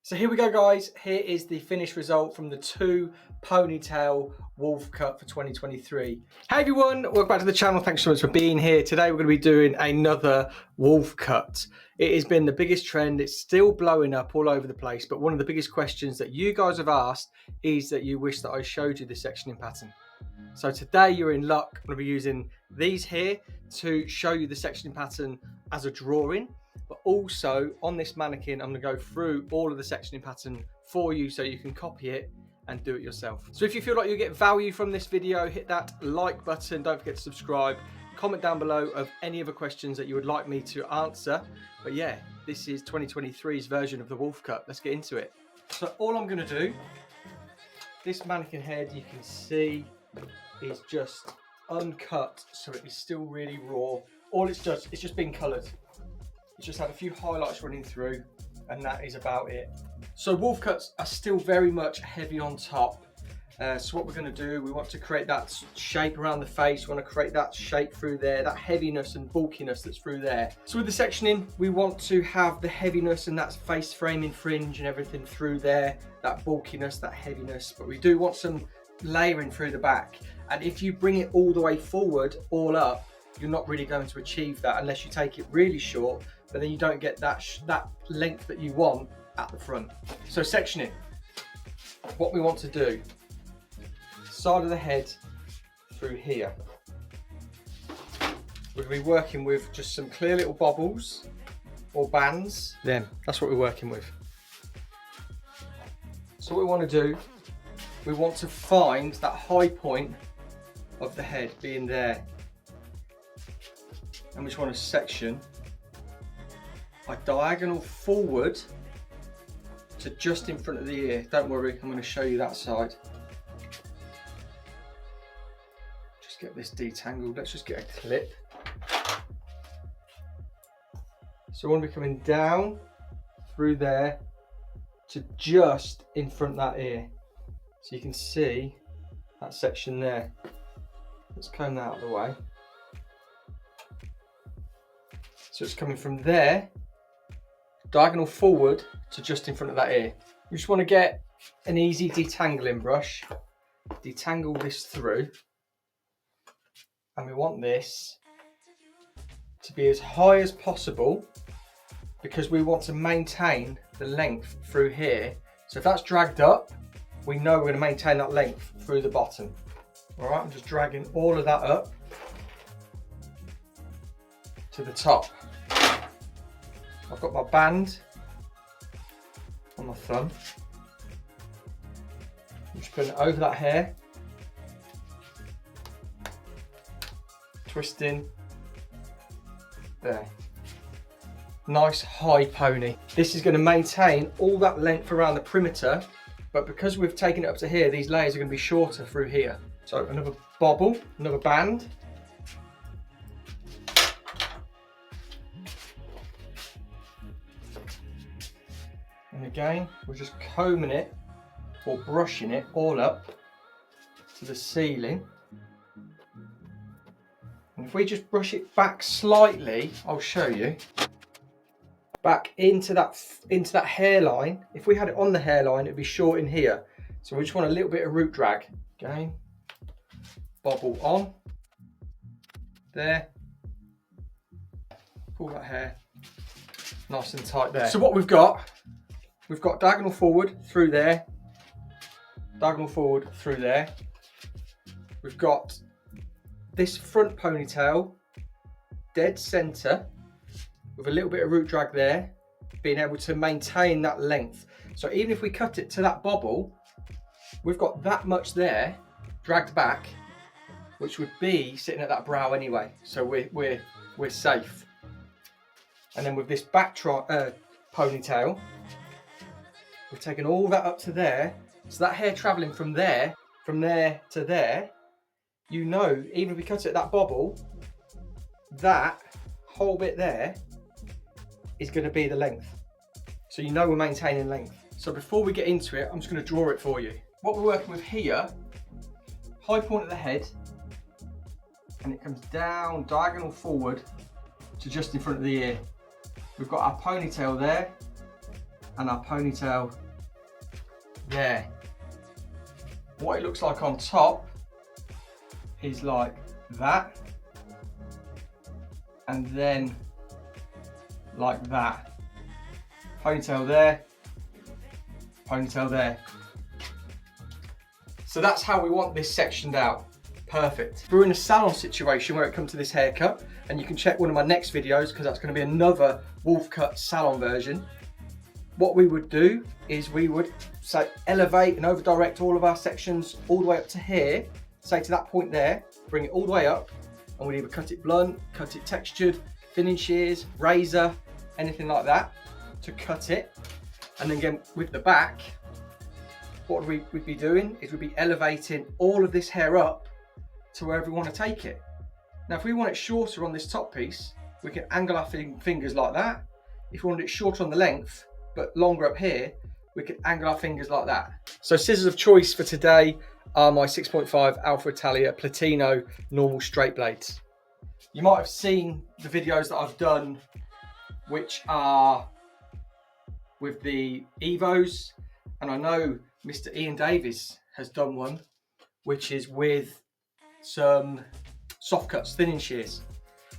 So here we go, guys. Here is the finished result from the 2 ponytail wolf cut for 2023. Hey everyone, welcome back to the channel. Thanks so much for being here. Today we're going to be doing another wolf cut. It has been the biggest trend. It's still blowing up all over the place, but one of the biggest questions that you guys have asked is that you wish that I showed you the sectioning pattern. So today you're in luck. I'm going to be using these here to show you the sectioning pattern as a drawing. But also on this mannequin, I'm going to go through all of the sectioning pattern for you so you can copy it and do it yourself. So if you feel like you get value from this video, hit that like button. Don't forget to subscribe. Comment down below of any other questions that you would like me to answer. But yeah, this is 2023's version of the wolf cut. Let's get into it. So all I'm going to do, this mannequin head you can see is just uncut, so it is still really raw. All it's just been coloured. It's just had a few highlights running through, and that is about it. So wolf cuts are still very much heavy on top. So what we're going to do, we want to create that shape around the face. We want to create that shape through there, that heaviness and bulkiness that's through there. So with the sectioning, we want to have the heaviness and that face framing fringe and everything through there, that bulkiness, that heaviness. But we do want some layering through the back. And if you bring it all the way forward, all up, you're not really going to achieve that unless you take it really short, but then you don't get that length that you want at the front. So sectioning, what we want to do, side of the head through here. We're going to be working with just some clear little bobbles or bands. Then that's what we're working with. So what we want to do, we want to find that high point of the head being there. And we just want to section a diagonal forward to just in front of the ear. Don't worry, I'm going to show you that side. Just get this detangled. Let's just get a clip. So I want to be coming down through there to just in front of that ear. So you can see that section there. Let's comb that out of the way. So it's coming from there, diagonal forward to just in front of that ear. We just want to get an easy detangling brush, detangle this through, and we want this to be as high as possible because we want to maintain the length through here. So if that's dragged up, we know we're going to maintain that length through the bottom. All right, I'm just dragging all of that up to the top. I've got my band on my thumb. I'm just putting it over that hair, twisting there. Nice high pony. This is going to maintain all that length around the perimeter, but because we've taken it up to here, these layers are going to be shorter through here. So another bobble, another band. And again, we're just combing it or brushing it all up to the ceiling. And if we just brush it back slightly, I'll show you. Back into that hairline. If we had it on the hairline, it'd be short in here. So we just want a little bit of root drag. Again, bobble on. There. Pull that hair nice and tight there. So what we've got diagonal forward through there, diagonal forward through there. We've got this front ponytail dead center with a little bit of root drag there, being able to maintain that length. So even if we cut it to that bobble, we've got that much there dragged back, which would be sitting at that brow anyway. So we're safe. And then with this back ponytail, we've taken all that up to there. So that hair traveling from there to there, you know, even if we cut it at that bobble, that whole bit there is going to be the length. So you know we're maintaining length. So before we get into it, I'm just going to draw it for you. What we're working with here, high point of the head, and it comes down diagonal forward to just in front of the ear. We've got our ponytail there, and our ponytail there. What it looks like on top is like that, and then like that. Ponytail there, ponytail there. So that's how we want this sectioned out. Perfect. We're in a salon situation where it comes to this haircut, and you can check one of my next videos because that's going to be another wolf cut salon version. What we would do is we would say elevate and over direct all of our sections all the way up to here, say to that point there, bring it all the way up, and we'd either cut it blunt, cut it textured, thinning shears, razor, anything like that to cut it. And then again with the back, what we'd be doing is we'd be elevating all of this hair up to wherever we want to take it. Now if we want it shorter on this top piece, we can angle our fingers like that. If we want it shorter on the length but longer up here, we can angle our fingers like that. So scissors of choice for today are my 6.5 Alpha Italia Platino normal straight blades. You might have seen the videos that I've done which are with the Evos, and I know Mr. Ian Davies has done one which is with some soft cuts, thinning shears.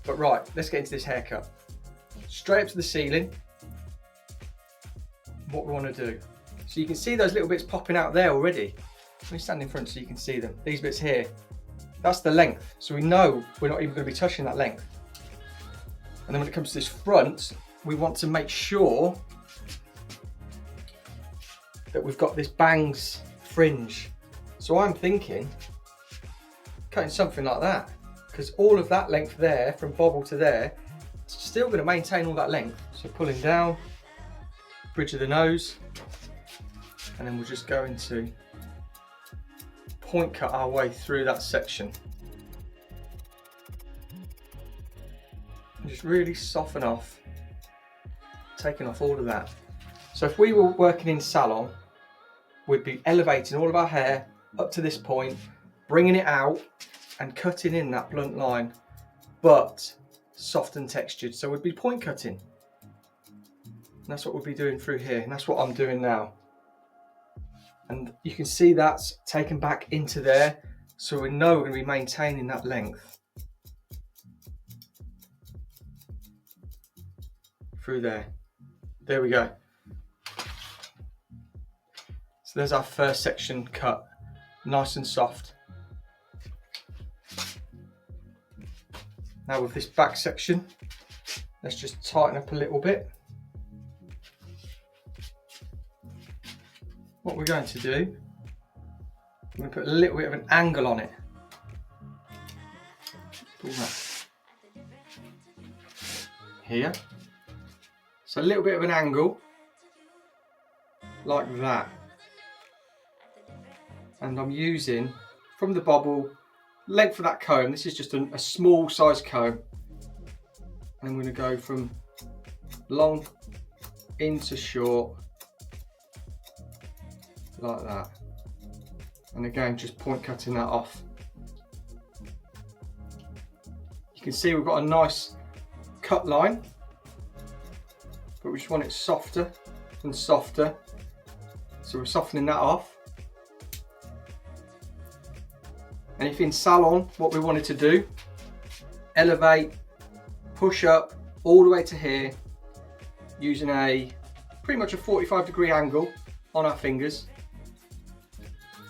But right, let's get into this haircut. Straight up to the ceiling. What we want to do. So you can see those little bits popping out there already. Let me stand in front so you can see them. These bits here, that's the length. So we know we're not even going to be touching that length. And then when it comes to this front, we want to make sure that we've got this bangs fringe. So I'm thinking cutting something like that, because all of that length there from bobble to there, it's still going to maintain all that length. So pulling down, bridge of the nose, and then we're just going to point cut our way through that section. And just really soften off, taking off all of that. So if we were working in salon, we'd be elevating all of our hair up to this point, bringing it out and cutting in that blunt line, but soft and textured. So we'd be point cutting. And that's what we'll be doing through here, and that's what I'm doing now. And you can see that's taken back into there, so we know we're going to be maintaining that length through there. There we go. So there's our first section cut, nice and soft. Now with this back section, let's just tighten up a little bit. What we're going to do, we're going to put a little bit of an angle on it. Pull that here. So a little bit of an angle, like that. And I'm using, from the bobble, length of that comb, this is just a small size comb. And I'm going to go from long into short, like that. And again, just point cutting that off. You can see we've got a nice cut line, but we just want it softer and softer. So we're softening that off. And if in salon, what we wanted to do, elevate, push up all the way to here, using pretty much a 45-degree angle on our fingers.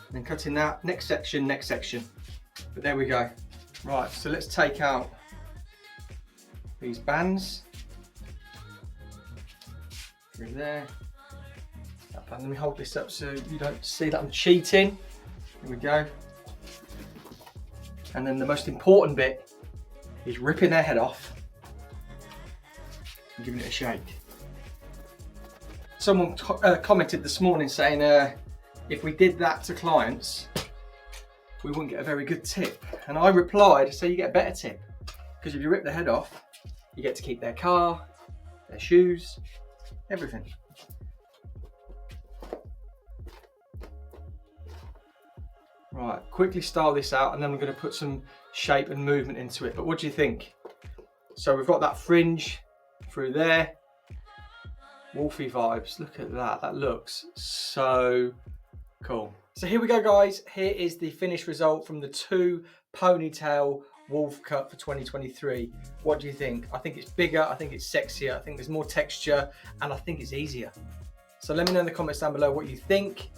And then cutting that, next section, next section. But there we go. Right, so let's take out these bands. Through there. Let me hold this up so you don't see that I'm cheating. Here we go. And then the most important bit is ripping their head off and giving it a shake. Someone commented this morning saying if we did that to clients, we wouldn't get a very good tip. And I replied, so you get a better tip. Because if you rip their head off, you get to keep their car, their shoes, everything. Right, quickly style this out and then we're going to put some shape and movement into it. But what do you think? So we've got that fringe through there. wolfy vibes. Look at that. That looks so cool. So here we go, guys. Here is the finished result from the 2 ponytail wolf cut for 2023. What do you think? I think it's bigger, I think it's sexier, I think there's more texture, and I think it's easier. So let me know in the comments down below what you think.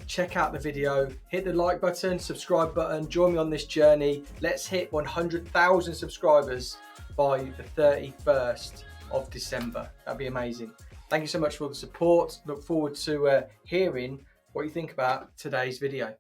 Check out the video, hit the like button, subscribe button, join me on this journey. Let's hit 100,000 subscribers by the 31st of December. That'd be amazing. Thank you so much for the support. Look forward to hearing what you think about today's video.